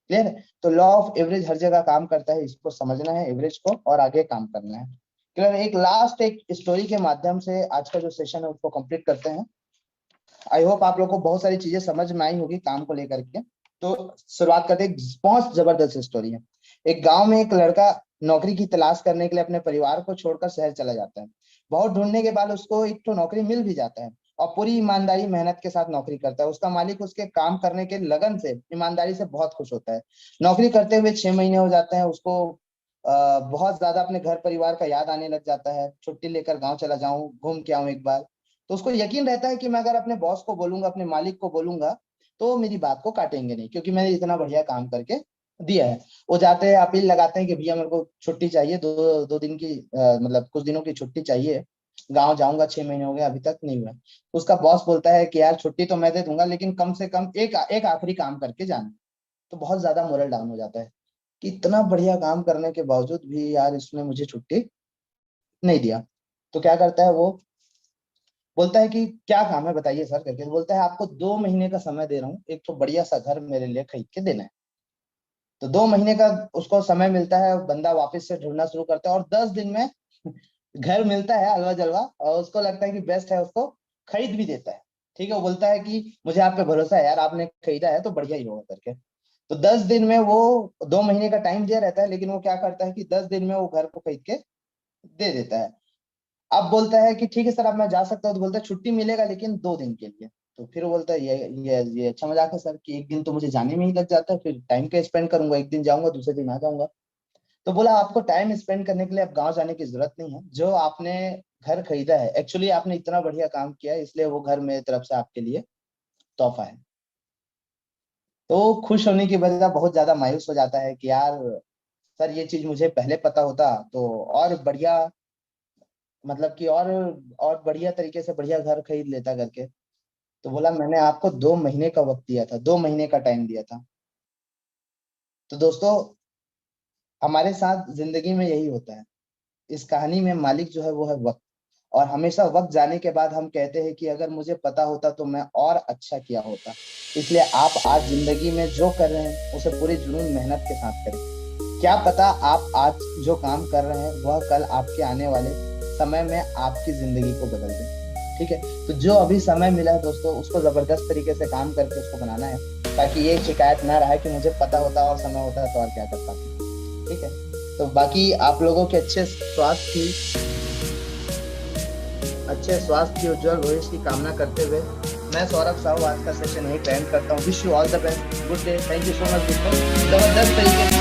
क्लियर है, तो लॉ ऑफ एवरेज हर जगह काम करता है, इसको समझना है एवरेज को, और आगे काम करना है। क्लियर, एक लास्ट एक स्टोरी के माध्यम से आज का जो सेशन है उसको कंप्लीट करते हैं। आई होप आप लोग को बहुत सारी चीजें समझ में आई होगी काम को लेकर के। तो शुरुआत करते हैं, बहुत जबरदस्त स्टोरी है। एक गांव में एक लड़का नौकरी की तलाश करने के लिए अपने परिवार को छोड़कर शहर चला जाता है। बहुत ढूंढने के बाद उसको एक तो नौकरी मिल भी जाता है, और पूरी ईमानदारी मेहनत के साथ नौकरी करता है। उसका मालिक उसके काम करने के लगन से, ईमानदारी से बहुत खुश होता है। नौकरी करते हुए 6 महीने हो जाते हैं, उसको बहुत ज्यादा अपने घर परिवार का याद आने लग जाता है। छुट्टी लेकर गाँव चला जाऊं, घूम के आऊं एक बार। तो उसको यकीन रहता है कि मैं अगर अपने बॉस को बोलूंगा, अपने मालिक को बोलूंगा, तो मेरी बात को काटेंगे नहीं, क्योंकि मैंने इतना बढ़िया काम करके दिया है। वो जाते हैं अपील लगाते हैं कि भैया मेरे को छुट्टी चाहिए, दो दिन की मतलब कुछ दिनों की छुट्टी चाहिए, गांव जाऊंगा, 6 महीने हो गए अभी तक नहीं हुआ। उसका बॉस बोलता है कि यार छुट्टी तो मैं दे दूंगा, लेकिन कम से कम एक एक आखिरी काम करके जाना। तो बहुत ज्यादा मोरल डाउन हो जाता है कि इतना बढ़िया काम करने के बावजूद भी यार इसने मुझे छुट्टी नहीं दिया। तो क्या करता है वो, बोलता है कि क्या काम है बताइए सर करके। तो बोलता है आपको 2 महीने का समय दे रहा हूँ, एक तो बढ़िया सा घर मेरे लिए खरीद के देना है। तो 2 महीने का उसको समय मिलता है, बंदा वापस से ढूंढना शुरू करता है, और 10 दिन में घर मिलता है अलवा जलवा, और उसको लगता है कि बेस्ट है, उसको खरीद भी देता है। ठीक है, वो बोलता है कि मुझे आप पे भरोसा है यार, आपने खरीदा है तो बढ़िया ही होगा करके। तो 10 दिन में वो, 2 महीने का टाइम दिया रहता है, लेकिन वो क्या करता है कि 10 दिन में वो घर को खरीद के दे देता है। अब बोलता है कि ठीक है सर अब मैं जा सकता हूँ। तो बोलता है छुट्टी मिलेगा लेकिन 2 दिन के लिए। तो फिर वो बोलता है ये अच्छा मजाक है सर, कि एक दिन तो मुझे जाने में ही लग जाता है, फिर टाइम क्या स्पेंड करूंगा, एक दिन जाऊंगा दूसरे दिन आ जाऊंगा। तो बोला आपको टाइम स्पेंड करने के लिए अब गांव जाने की जरूरत नहीं है, जो आपने घर खरीदा है, एक्चुअली आपने इतना बढ़िया काम किया है, इसलिए वो घर मेरी तरफ से आपके लिए तोहफा है। तो खुश होने की बजाय बहुत ज्यादा मायूस हो जाता है कि यार सर ये चीज मुझे पहले पता होता तो और बढ़िया, मतलब कि और बढ़िया तरीके से बढ़िया घर खरीद लेता करके। तो बोला मैंने आपको 2 महीने का वक्त दिया था, 2 महीने का टाइम दिया था। तो दोस्तों हमारे साथ जिंदगी में यही होता है। इस कहानी में मालिक जो है वो है वक्त। और हमेशा वक्त जाने के बाद हम कहते हैं कि अगर मुझे पता होता तो मैं और अच्छा किया होता। इसलिए आप आज जिंदगी में जो कर रहे हैं उसे पूरी जुनून मेहनत के साथ करें। क्या पता आप आज जो काम कर रहे हैं वह कल आपके आने वाले समय में आपकी जिंदगी को बदल दे। ठीक है, तो जो अभी समय मिला है दोस्तों, उसको जबरदस्त तरीके से काम करके उसको बनाना है, ताकि ये शिकायत ना रहे कि मुझे पता होता और समय होता तो और क्या करता। ठीक है, तो बाकी आप लोगों के अच्छे स्वास्थ्य की उज्जवल भविष्य की कामना करते हुए मैं सौरभ साहू आज का सेशन यही एंड करता हूँ। Wish you all the best, good day, thank you so much दोस्तों, जबरदस्त तरीके से